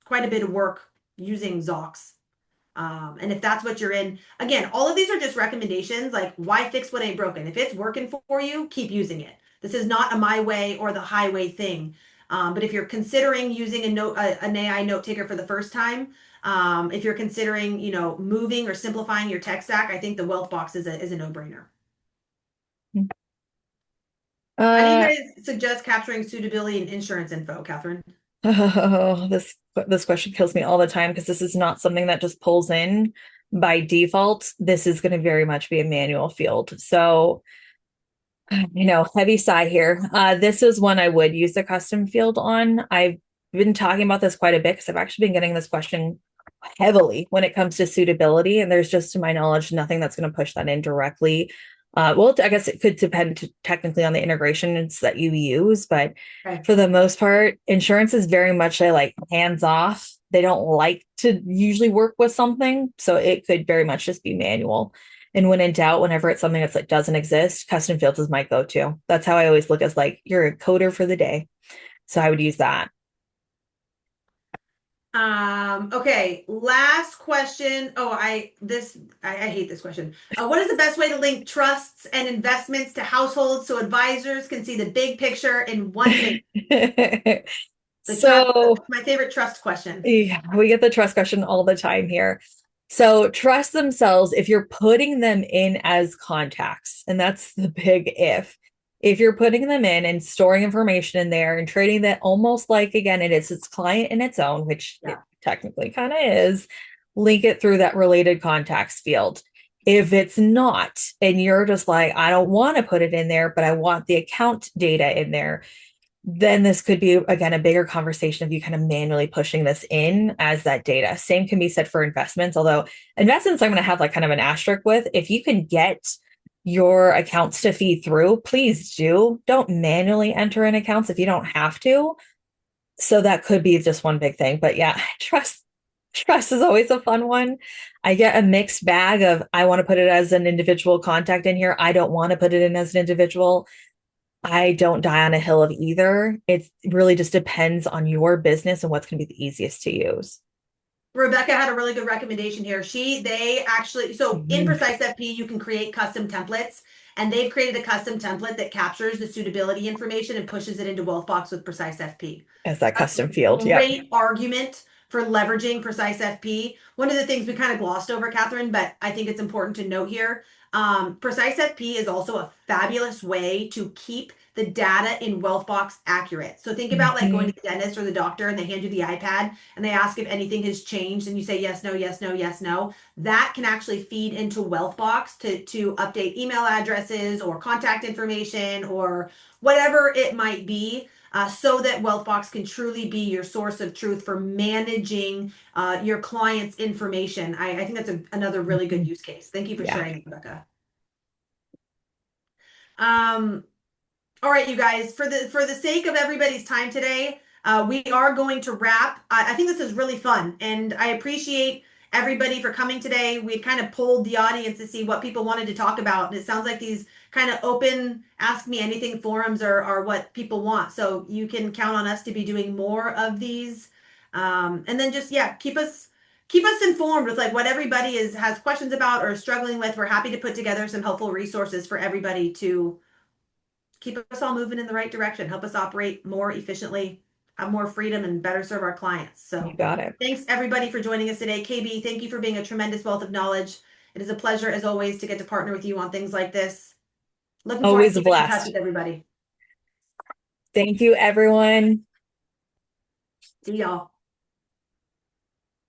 quite a bit of work using Zox. And if that's what you're in, again, all of these are just recommendations. Like, why fix what ain't broken? If it's working for you, keep using it. This is not a my way or the highway thing. But if you're considering using an AI note taker for the first time, if you're considering, moving or simplifying your tech stack, I think the Wealthbox is a no-brainer. How do you Uh, guys suggest capturing suitability and insurance info, Catherine? oh, this question kills me all the time because this is not something that just pulls in by default. This is going to very much be a manual field. So, heavy sigh here. This is one I would use the custom field on. I've been talking about this quite a bit because I've actually been getting this question heavily when it comes to suitability. And there's just, to my knowledge, nothing that's going to push that in directly. Well, I guess it could depend technically on the integrations that you use, but Okay. for the most part, insurance is very much like hands off. They don't like to usually work with something, so it could very much just be manual. And when in doubt, whenever it's something that's like doesn't exist, custom fields is my go-to. That's how I always look as like you're a coder for the day. So I would use that. Okay, last question. Oh, I hate this question. What is the best way to link trusts and investments to households so advisors can see the big picture in one page? The trust, So my favorite trust question. yeah, we get the trust question all the time here. So trust themselves if you're putting them in as contacts, and that's the big if. If you're putting them in and storing information in there and trading that almost like again, it is its client in its own, which it Yeah. technically kind of is, link it through that related contacts field. If it's not, and you're just like, I don't want to put it in there, but I want the account data in there, then this could be again a bigger conversation of you kind of manually pushing this in as that data. Same can be said for investments, although investments I'm going to have like kind of an asterisk with. If you can get your accounts to feed through, please do. Don't manually enter in accounts if you don't have to. So that could be just one big thing. But yeah, trust is always a fun one. I get a mixed bag of I want to put it as an individual contact in here. I don't want to put it in as an individual. I don't die on a hill of either. It really just depends on your business and what's going to be the easiest to use. Rebecca had a really good recommendation here. They actually, so in Mhm. Precise FP, you can create custom templates, and they've created a custom template that captures the suitability information and pushes it into Wealthbox with Precise FP. As that That's custom a field. Yep. great argument for leveraging Precise FP. One of the things we kind of glossed over, Catherine, but I think it's important to note here. Precise FP is also a fabulous way to keep the data in Wealthbox accurate. So think about like going Mhm. to the dentist or the doctor and they hand you the iPad and they ask if anything has changed and you say yes, no, yes, no, yes, no. That can actually feed into Wealthbox to update email addresses or contact information or whatever it might be. So that Wealthbox can truly be your source of truth for managing your clients' information. I think that's another really good Mhm. use case. Thank you for Yeah. sharing, Rebecca. Um, all right, you guys, for the sake of everybody's time today, we are going to wrap. I think this is really fun, and I appreciate everybody for coming today. We kind of polled the audience to see what people wanted to talk about, and it sounds like these kind of open ask me anything forums are what people want. So you can count on us to be doing more of these, and then just yeah, keep us informed with like what everybody has questions about or struggling with. We're happy to put together some helpful resources for everybody to keep us all moving in the right direction, help us operate more efficiently, have more freedom, and better serve our clients. You So, got it. thanks everybody for joining us today. KB, thank you for being a tremendous wealth of knowledge. It is a pleasure, as always, to get to partner with you on things like this. Looking forward to Always a keeping in touch blast. with everybody. Thank you, everyone. See y'all.